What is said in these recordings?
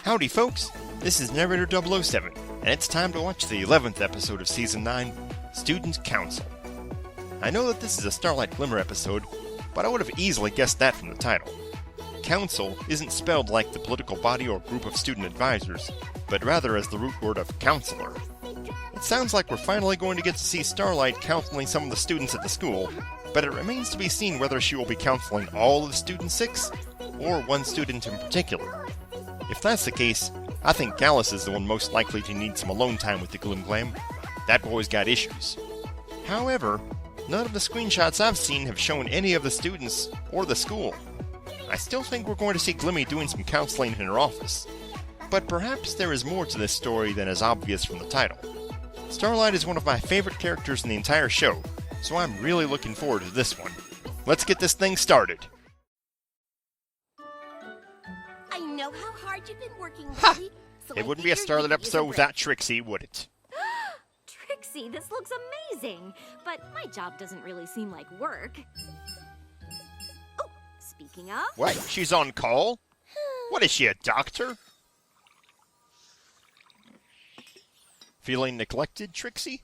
Howdy folks, this is Narrator007, and it's time to watch the 11th episode of Season 9, Student Council. I know that this is a Starlight Glimmer episode, but I would have easily guessed that from the title. Council isn't spelled like the political body or group of student advisors, but rather as the root word of counselor. It sounds like we're finally going to get to see Starlight counseling some of the students at the school, but it remains to be seen whether she will be counseling all of Student 6, or one student in particular. If that's the case, I think Gallus is the one most likely to need some alone time with the Gloom-Glam. That boy's got issues. However, none of the screenshots I've seen have shown any of the students or the school. I still think we're going to see Glimmy doing some counseling in her office. But perhaps there is more to this story than is obvious from the title. Starlight is one of my favorite characters in the entire show, so I'm really looking forward to this one. Let's get this thing started. I know how hard you've been working, Lily. So It wouldn't be a Starlight episode without Trixie, would it? Trixie, this looks amazing, but my job doesn't really seem like work. Oh, speaking of... What? She's on call? What is she, a doctor? Feeling neglected, Trixie?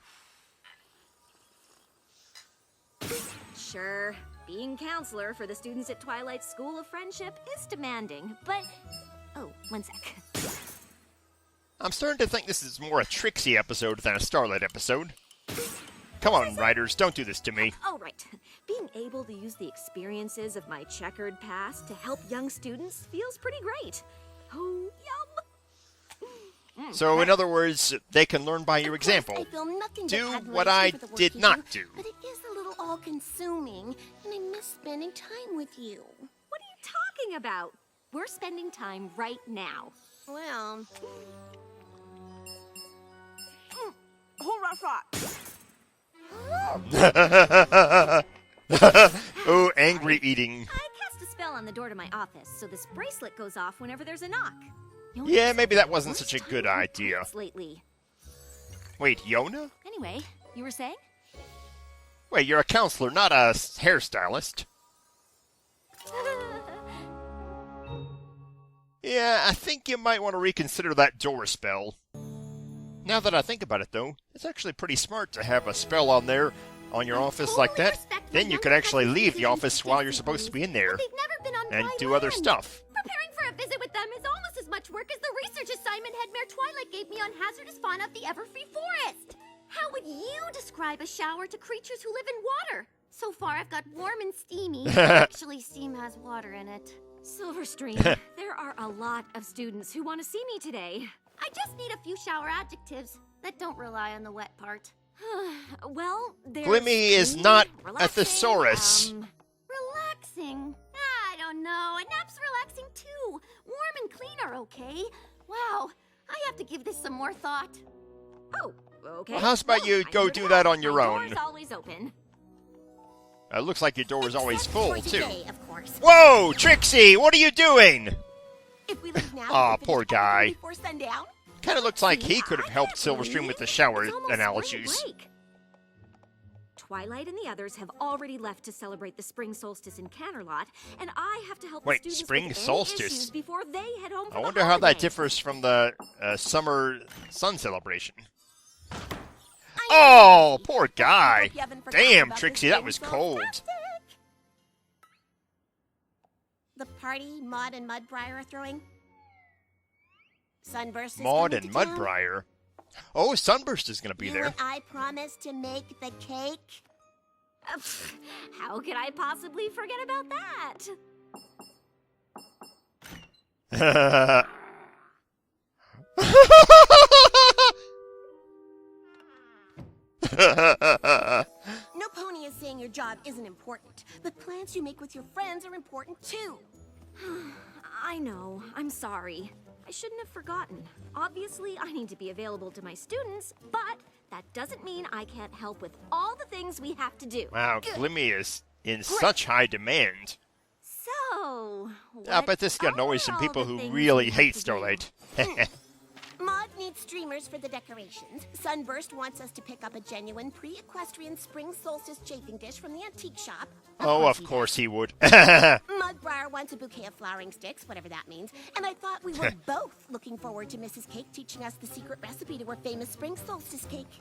Sure, being counselor for the students at Twilight's School of Friendship is demanding, but... Oh, one sec. I'm starting to think this is more a Trixie episode than a Starlight episode. Come on, writers, don't do this to me. Oh, right. Being able to use the experiences of my checkered past to help young students feels pretty great. Oh, yum! So, in other words, they can learn by your example. I feel nothing Do but what admiration I for the work did you not do. But it is a little all-consuming, and I miss spending time with you. What are you talking about? We're spending time right now. Well... Oh, angry eating. I cast a spell on the door to my office, so this bracelet goes off whenever there's a knock. Yeah, maybe that wasn't such a good idea. Lately. Wait, Yona? Anyway, you were saying? Wait, you're a counselor, not a hairstylist. Yeah, I think you might want to reconsider that door spell. Now that I think about it, though, it's actually pretty smart to have a spell on there, on your office like that. Then you could actually leave the office while you're supposed to be in there, and do other stuff. Preparing for a visit with them is almost as much work as the research assignment Head Mayor Twilight gave me on hazardous fauna of the Everfree Forest. How would you describe a shower to creatures who live in water? So far, I've got warm and steamy. Actually, steam has water in it. Silverstream, there are a lot of students who want to see me today. I just need a few shower adjectives that don't rely on the wet part. Well, there's... Glimmy is not a thesaurus. Relaxing? I don't know. A nap's relaxing too. Warm and clean are okay. Wow, I have to give this some more thought. Oh, okay. Well, how's about you go do that on your My own? door's always open. It looks like your door is always Except full, for too. today, of course. Whoa, Trixie, what are you doing? If we leave now, Aw, we can poor finish guy. everything before sundown. Kind of looks like he See, could have I helped can't Silverstream believe with the shower it's almost analogies. spring break. Twilight and the others have already left to celebrate the spring solstice in Canterlot, and I have to help Wait, the students spring with any solstice? issues before they head home for I the wonder how that holiday. differs from the summer sun celebration. I Oh, know. poor I guy. hope you haven't forgotten Damn, about Trixie, this that was thing cold. fantastic. The party Maud and Mudbriar are throwing. Sunburst is Maud coming and to town. Mudbriar. Oh, Sunburst is going to be You there. and I promised to make the cake. How could I possibly forget about that? No pony is saying your job isn't important, but plans you make with your friends are important too. I know. I'm sorry. I shouldn't have forgotten. Obviously, I need to be available to my students, but that doesn't mean I can't help with all the things we have to do. Wow, Glimmy is in such high demand. So, I bet this is going to annoy some people who really hate Starlight. Maud needs need streamers for the decorations. Sunburst wants us to pick up a genuine pre-equestrian spring solstice chafing dish from the antique shop. Oh, of course he would. Mudbriar wants a bouquet of flowering sticks, whatever that means. And I thought we were both looking forward to Mrs. Cake teaching us the secret recipe to her famous spring solstice cake.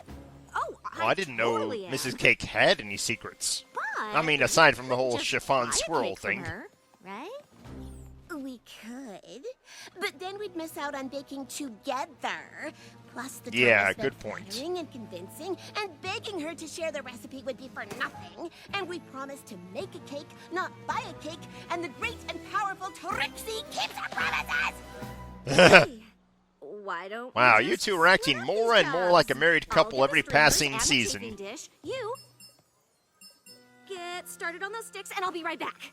Oh, Well, I didn't know totally am. Mrs. Cake had any secrets. But I mean, aside from the whole just chiffon buy a swirl cake from thing. her, right? We could, but then we'd miss out on baking together. Plus, the Yeah, time spent good point. flattering and convincing and begging her to share the recipe would be for nothing. And we promised to make a cake, not buy a cake. And the great and powerful Trixie keeps her promises. Hey, why don't we Wow, just you two are acting split up more these and more like a jobs? married I'll couple get the every streamers passing and the season. chafing dish. You get started on those sticks, and I'll be right back.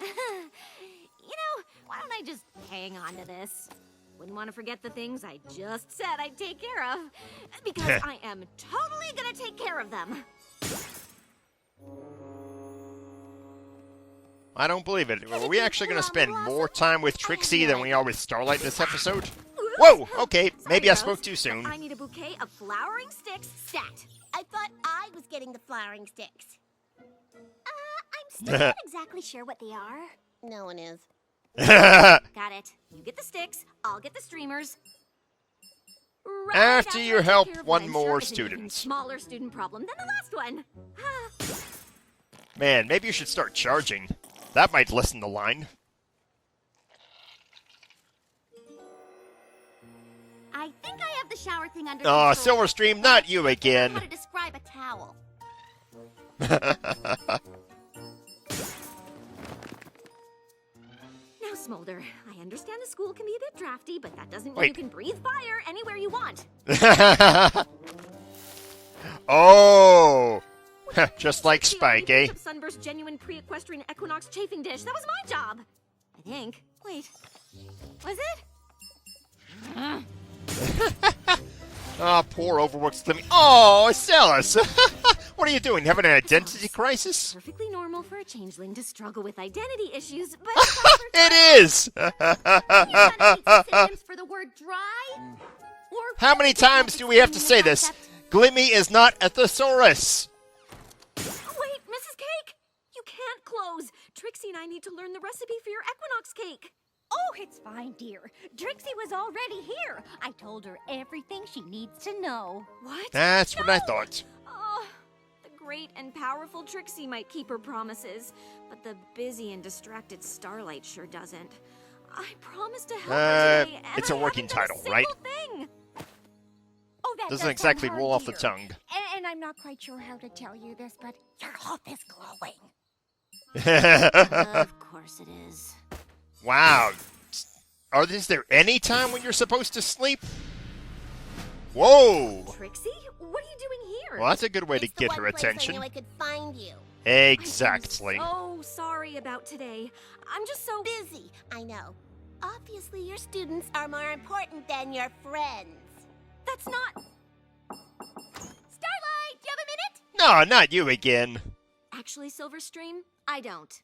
You know, why don't I just hang on to this? Wouldn't want to forget the things I just said I'd take care of. Because I am totally gonna take care of them. I don't believe it. Are we actually going to spend more time with Trixie than we are with Starlight this episode? Whoa! Okay, maybe I spoke too soon. I need a bouquet of flowering sticks stat. I thought I was getting the flowering sticks. I'm still not exactly sure what they are. No one is. Got it. You get the sticks, I'll get the streamers. Right After you I take help care of one what I'm more sure is an even student. smaller student problem than the last one. Man, maybe you should start charging. That might lessen the line. I think I have the shower thing under Aw, control. Silverstream, not you How again. to describe a towel. Now, Smolder, I understand the school can be a bit drafty, but that doesn't mean Wait. you can breathe fire anywhere you want. Oh! Just like Trixie Spike, already eh? picked up Sunburst genuine pre-equestrian equinox chafing dish. That was my job. I think. Wait. Was it? Ah, poor overworked Slimmy. Oh, Celis! What are you doing? Having an identity crisis? Perfectly normal for a changeling to struggle with identity issues, but It is! You've got any synonyms for the word dry? Or How many times do we have to say this? Glimmy is not a thesaurus! wait, Mrs. Cake! You can't close. Trixie and I need to learn the recipe for your equinox cake. Oh, it's fine, dear. Trixie was already here. I told her everything she needs to know. What? That's what I thought. Oh, the great and powerful Trixie might keep her promises, but the busy and distracted Starlight sure doesn't. I promised to help her today, and it's a I working haven't done title, a right? single thing. Oh, that Doesn't does exactly sound roll hard, off the dear. tongue. And I'm not quite sure how to tell you this, but your hope is glowing. Of course it is. Wow. Is there any time when you're supposed to sleep? Whoa! Trixie, what are you doing here? Well, that's a good way to It's the get her one place attention. I knew I could find you. Exactly. Oh, sorry about today. I'm just so Busy, I know. Obviously, your students are more important than your friends. That's not. Starlight, do you have a minute? No, not you again. Actually, Silverstream, I don't.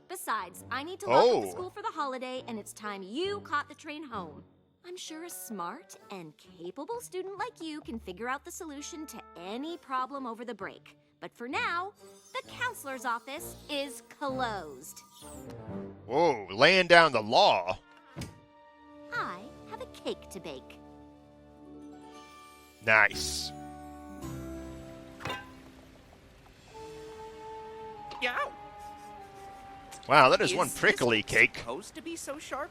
Besides, I need to lock up the Oh. school for the holiday, and it's time you caught the train home. I'm sure a smart and capable student like you can figure out the solution to any problem over the break. But for now, the counselor's office is closed. Whoa, laying down the law. I have a cake to bake. Nice. Yow! Wow, that is one prickly this cake. Supposed to be so sharp?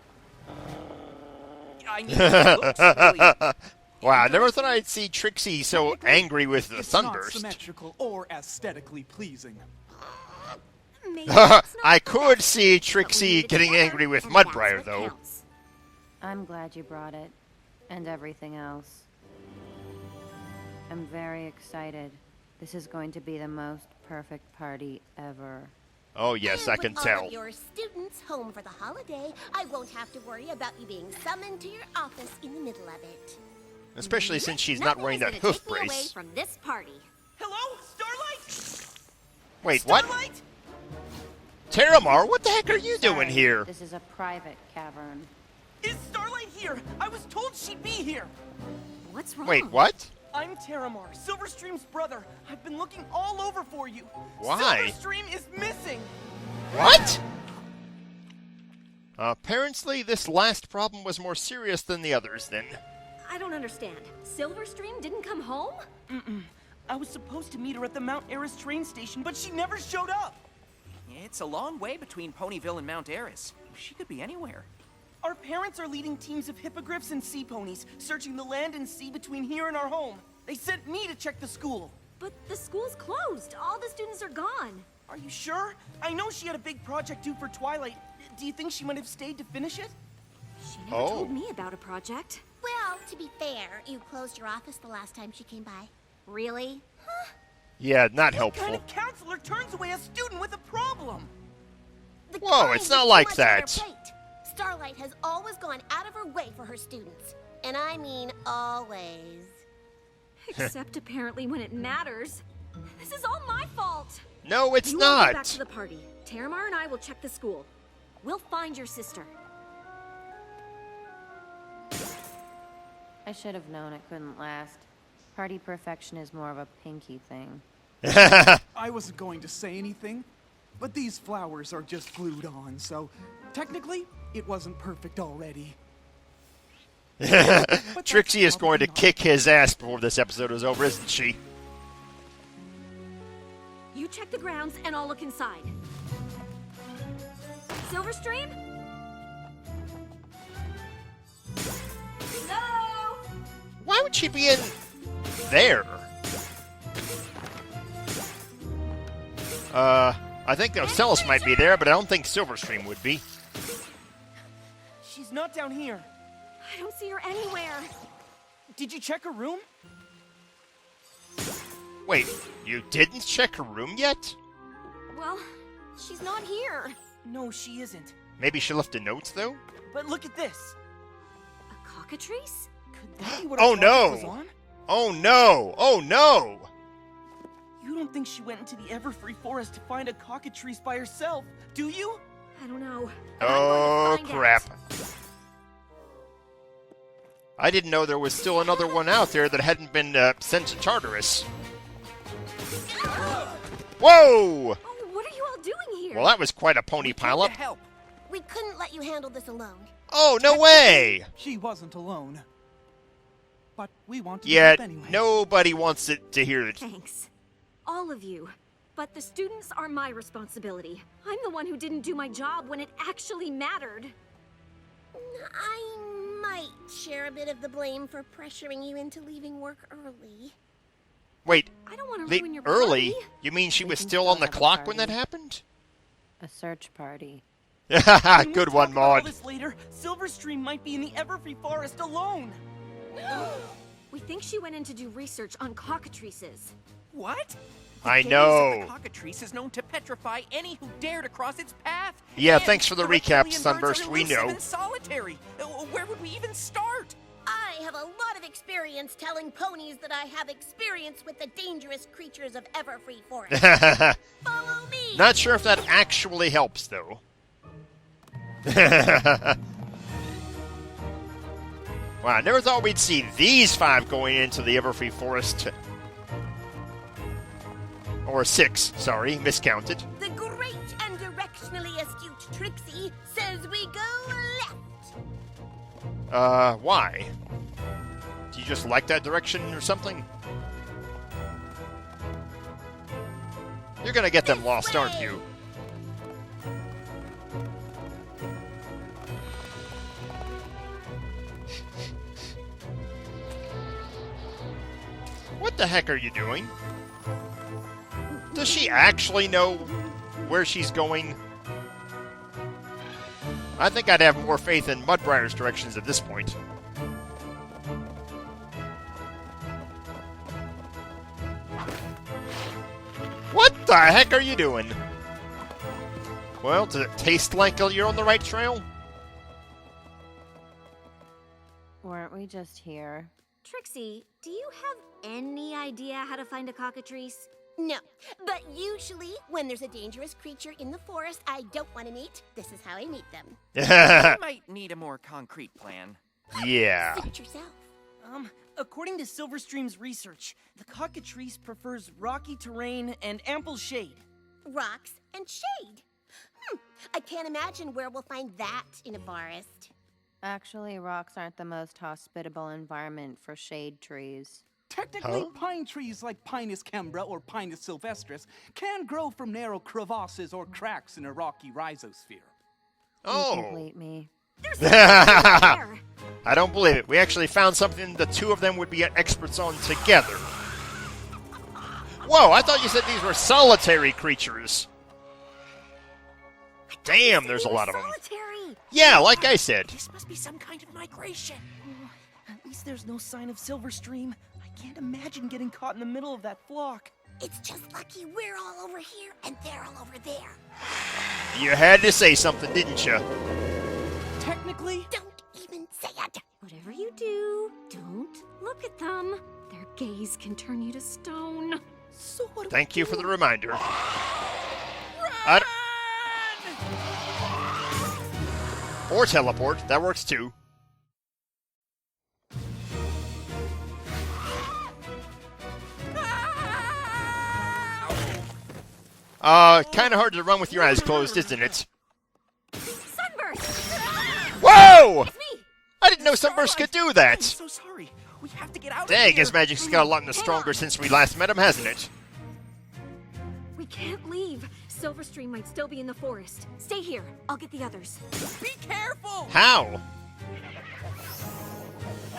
I mean, it looks really Wow, I never thought I'd see Trixie so angry with the It's not sunburst. symmetrical or aesthetically pleasing. Maybe that's not I the could best, see but we Trixie need to getting get angry with and that's Mudbriar, what though. counts. I'm glad you brought it. And everything else. I'm very excited. This is going to be the most perfect party ever. Oh, yes, And I can with all tell. of your students home for the holiday, I won't have to worry about you being summoned to your office in the middle of it. Especially since she's not Nothing wearing is that gonna hoof take me away brace. from this party. Hello, Starlight? Wait, what? Starlight? Terramar, what the heck are you doing Sorry, here? This is a private cavern. Is Starlight here? I was told she'd be here. What's wrong? Wait, what? I'm Terramar, Silverstream's brother. I've been looking all over for you. Why? Silverstream is missing. What? Apparently, this last problem was more serious than the others, then. I don't understand. Silverstream didn't come home? I was supposed to meet her at the Mount Eris train station, but she never showed up. It's a long way between Ponyville and Mount Eris. She could be anywhere. Our parents are leading teams of hippogriffs and sea ponies, searching the land and sea between here and our home. They sent me to check the school. But the school's closed. All the students are gone. Are you sure? I know she had a big project due for Twilight. Do you think she might have stayed to finish it? She never told me about a project. Well, to be fair, you closed your office the last time she came by. Really? Yeah, not What helpful. kind of counselor turns away a student with a problem? The Whoa, kind it's with not too like much on her that. plate. Starlight has always gone out of her way for her students. And I mean always. Except apparently when it matters. This is all my fault. No, it's You all go back not. to the party. Terramar and I will check the school. We'll find your sister. I should have known it couldn't last. Party perfection is more of a Pinky thing. I wasn't going to say anything, but these flowers are just glued on, so technically, it wasn't perfect already. Trixie is going to kick his ass before this episode is over, isn't she? You check the grounds and I'll look inside. Silverstream? Hello? Why would she be in there? I think Ocellus might be there, but I don't think Silverstream would be. She's not down here. I don't see her anywhere. Did you check her room? Wait, you didn't check her room yet? Well, she's not here. No, she isn't. Maybe she left a note, though? But look at this. A cockatrice? Could that be what Oh, our project was no. on? Oh no! Oh no! You don't think she went into the Everfree Forest to find a cockatrice by herself, do you? I don't know. Oh I'm going to find crap. out. I didn't know there was still another one out there that hadn't been sent to Tartarus. Whoa! Oh, what are you all doing here? Well, that was quite a pony pileup. To help. We couldn't let you handle this alone. Oh, no way! She wasn't alone. But we want to Yeah, help anyway. nobody wants it to hear it. Thanks. All of you. But the students are my responsibility. I'm the one who didn't do my job when it actually mattered. I might share a bit of the blame for pressuring you into leaving work early. Wait, I don't want to ruin your early? party. You mean she We was can still still on the have a clock when that party. happened? A search party. When we Good talk one, about all Maud. this later, Silverstream might be in the Everfree Forest alone. We think she went in to do research on cockatrices. What? I The know. gaze of the cockatrice is known to petrify any who dare to cross its path. Yeah, And thanks for the recap, reptilian birds Sunburst, are we elusive know. and solitary. Where would we even start? I have a lot of experience telling ponies that I have experience with the dangerous creatures of Everfree Forest. Follow me! Not sure if that actually helps, though. Wow, I never thought we'd see these 5 going into the Everfree Forest. Or 6, sorry, miscounted. The great and directionally astute Trixie says we go left. Why? Do you just like that direction or something? You're gonna get them lost, aren't you? What the heck are you doing? Does she actually know where she's going? I think I'd have more faith in Mudbriar's directions at this point. What the heck are you doing? Well, does it taste like you're on the right trail? Weren't we just here? Trixie, do you have any idea how to find a cockatrice? No, but usually when there's a dangerous creature in the forest I don't want to meet, this is how I meet them. I might need a more concrete plan. Yeah. Say it yourself. According to Silverstream's research, the cockatrice prefers rocky terrain and ample shade. Rocks and shade. I can't imagine where we'll find that in a forest. Actually, rocks aren't the most hospitable environment for shade trees. Technically, pine trees like Pinus cembra or Pinus sylvestris can grow from narrow crevasses or cracks in a rocky rhizosphere. Oh. You complete me. I don't believe it. We actually found something the two of them would be experts on together. Whoa, I thought you said these were solitary creatures. Damn, there's a lot of them. Solitary. Yeah, like I said. This must be some kind of migration. Oh, at least there's no sign of Silverstream. I can't imagine getting caught in the middle of that flock. It's just lucky we're all over here and they're all over there. You had to say something, didn't you? Technically, Don't even say it. Whatever you do, don't look at them. Their gaze can turn you to stone. So what? Thank you for the reminder. Or teleport, that works too. Kinda hard to run with your eyes closed, isn't it? Sunburst! Whoa! It's me! I didn't know Sunburst could do I'm that! so sorry. We have to get out of Dang, here. his magic's got a lot stronger since we last met him, hasn't it? We can't leave. Silverstream might still be in the forest. Stay here. I'll get the others. Be careful! How?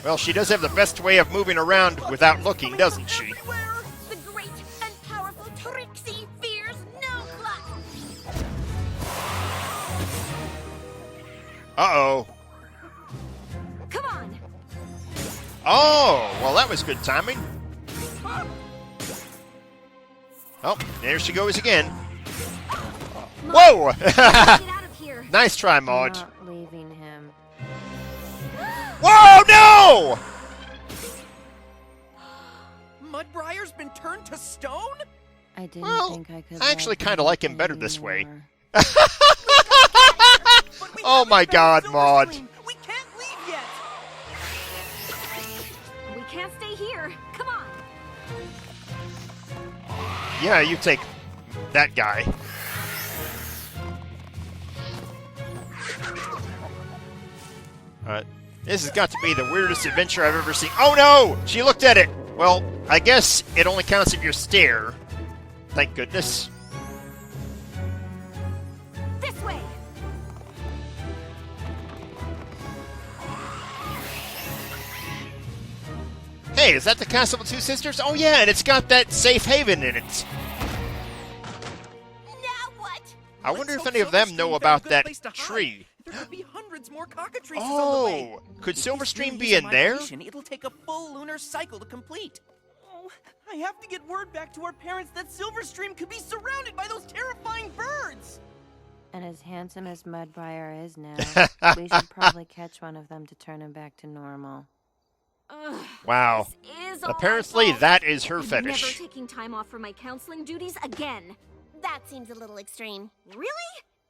Well, she does have the best way of moving around without looking, doesn't she? Everywhere. The great and powerful Trixie fears no clock. Uh-oh. Come on! Oh, well, that was good timing. Oh, there she goes again. Whoa! Get out of here! Nice try, I'm Maud. not leaving him. Whoa, no! Mudbrier's been turned to stone? I didn't Well, think I could. I actually love kinda him like him better this way. anymore. But we Oh haven't my found God, Maud. Silverstream. We can't leave yet. We can't stay here. Come on! Yeah, you take that guy. This has got to be the weirdest adventure I've ever seen. Oh no! She looked at it! Well, I guess it only counts if you stare. Thank goodness. This way! Hey, is that the Castle of the Two Sisters? Oh yeah, and it's got that safe haven in it. Now what? I wonder Let's if hope any of them Silverstream know found a about good that place to hide. tree. There could be hundreds more cockatrices on the way. Oh, could If this Silverstream really be is a in there? migration, It'll take a full lunar cycle to complete. Oh, I have to get word back to our parents that Silverstream could be surrounded by those terrifying birds. And as handsome as Mudbriar is now, we should probably catch one of them to turn him back to normal. Ugh, Wow. this is all Apparently my fault. that is her I'm fetish. never taking time off from my counseling duties again. That seems a little extreme. Really?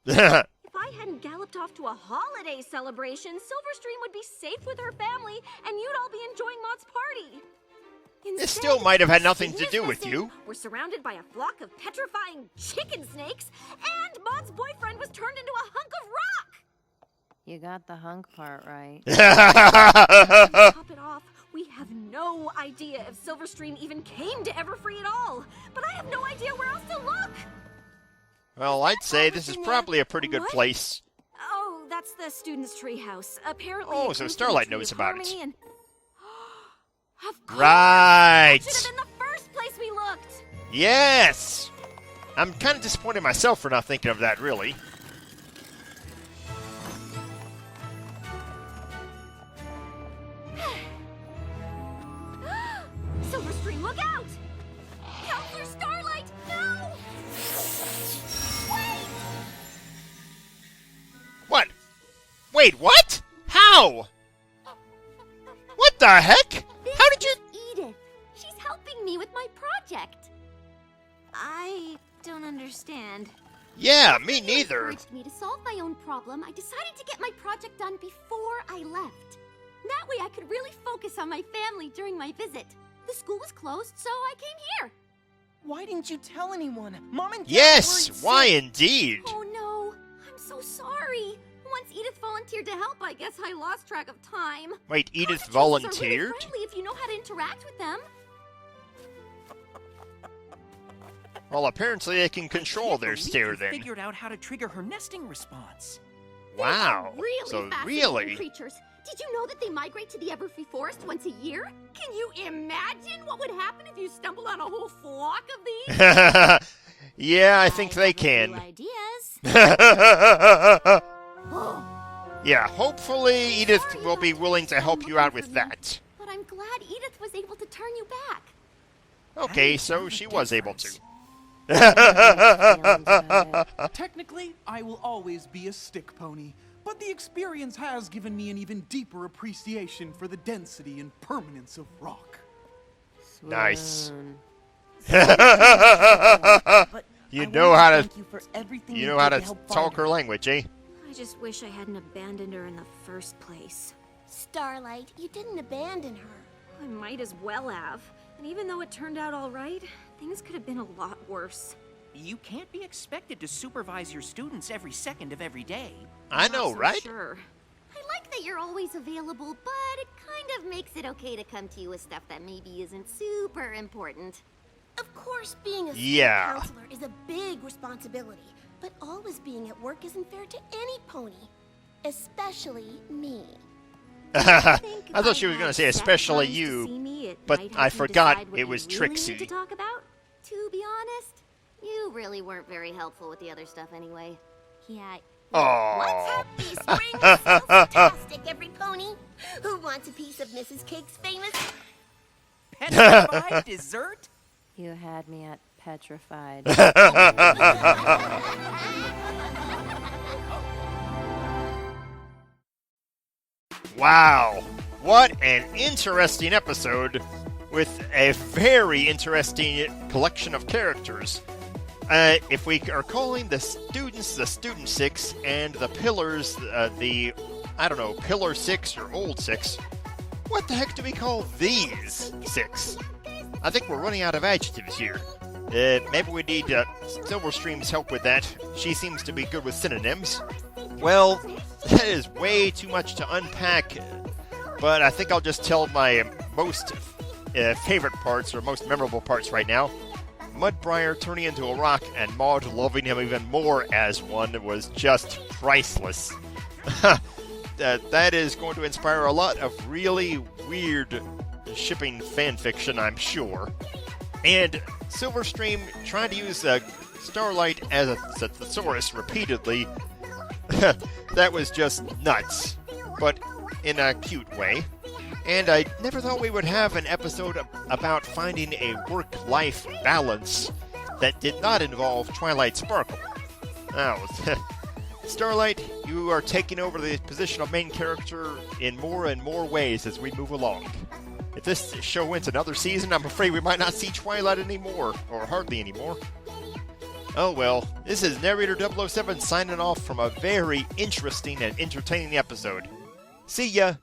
If I hadn't galloped off to a holiday celebration, Silverstream would be safe with her family, and you'd all be enjoying Maud's party. This still might have had nothing to Instead, do with you. We're surrounded by a flock of petrifying chicken snakes, and Maud's boyfriend was turned into a hunk of rock! You got the hunk part right. To top it off, we have no idea if Silverstream even came to Everfree at all, but I have no idea where else to look! Well, I'd say this is probably a pretty good What? place. Oh, that's the students' treehouse. Apparently, Oh, it so came from Starlight the Tree knows of about it. Harmony and... Of course! Right. That should have been the first place we looked! Yes! I'm kind of disappointed myself for not thinking of that, really. Silverstream, look out! Counselor Starlight, no! Wait! What? Wait, what? How? What the heck? How did you... Edith. She's helping me with my project. I don't understand. Yeah, me You neither. encouraged me to solve my own problem. I decided to get my project done before I left. That way I could really focus on my family during my visit. The school was closed, so I came here. Why didn't you tell anyone? Mom and Dad Yes, worried why sick. indeed? Oh no, I'm so sorry. Once Edith volunteered to help, I guess I lost track of time. Wait, Edith Cockatoos are volunteered? really friendly if you know how to interact with them. Well, apparently they can control Can't their believe stare you then. figured out how to trigger her nesting response. Wow. They are really So fascinating really? creatures. Did you know that they migrate to the Everfree Forest once a year? Can you imagine what would happen if you stumbled on a whole flock of these? Yeah, I think they have a few can. ideas. Yeah, hopefully Edith Sorry will be about willing to help you looking out for with me, that. But I'm glad Edith was able to turn you back. Okay, That so makes she a was able to. difference. Feelings about it. Technically, I will always be a stick pony, but the experience has given me an even deeper appreciation for the density and permanence of rock. Nice. Swoon. But You I know wanted how to- thank you for everything You you know how did to help talk find her language, eh? I just wish I hadn't abandoned her in the first place. Starlight, you didn't abandon her. I might as well have. And even though it turned out all right, things could have been a lot worse. You can't be expected to supervise your students every second of every day. I Not know, so right? Sure. I like that you're always available, but it kind of makes it okay to come to you with stuff that maybe isn't super important. Of course, being a school Yeah. counselor is a big responsibility, but always being at work isn't fair to any pony, especially me. I Think if thought she was had going to say set especially times to you, see me, it but might I help you forgot decide what it you was really Trixie. need to talk about? To be honest, you really weren't very helpful with the other stuff anyway. Yeah. What's Oh. happy? Spring is so fantastic, every pony. Who wants a piece of Mrs. Cake's famous? Petrified dessert? You had me at petrified. Wow, what an interesting episode with a very interesting collection of characters. If we are calling the students the Student Six and the pillars Pillar 6 or Old 6, what the heck do we call these 6? I think we're running out of adjectives here. Maybe we need Silverstream's help with that. She seems to be good with synonyms. Well, that is way too much to unpack, but I think I'll just tell my most favorite parts or most memorable parts right now. Mudbriar turning into a rock and Maud loving him even more as one was just priceless. That is going to inspire a lot of really weird shipping fanfiction, I'm sure. And Silverstream trying to use Starlight as a thesaurus repeatedly. That was just nuts, but in a cute way. And I never thought we would have an episode about finding a work-life balance that did not involve Twilight Sparkle. Now, Starlight, you are taking over the position of main character in more and more ways as we move along. If this show wins another season, I'm afraid we might not see Twilight anymore, or hardly anymore. Oh well, this is Narrator007 signing off from a very interesting and entertaining episode. See ya!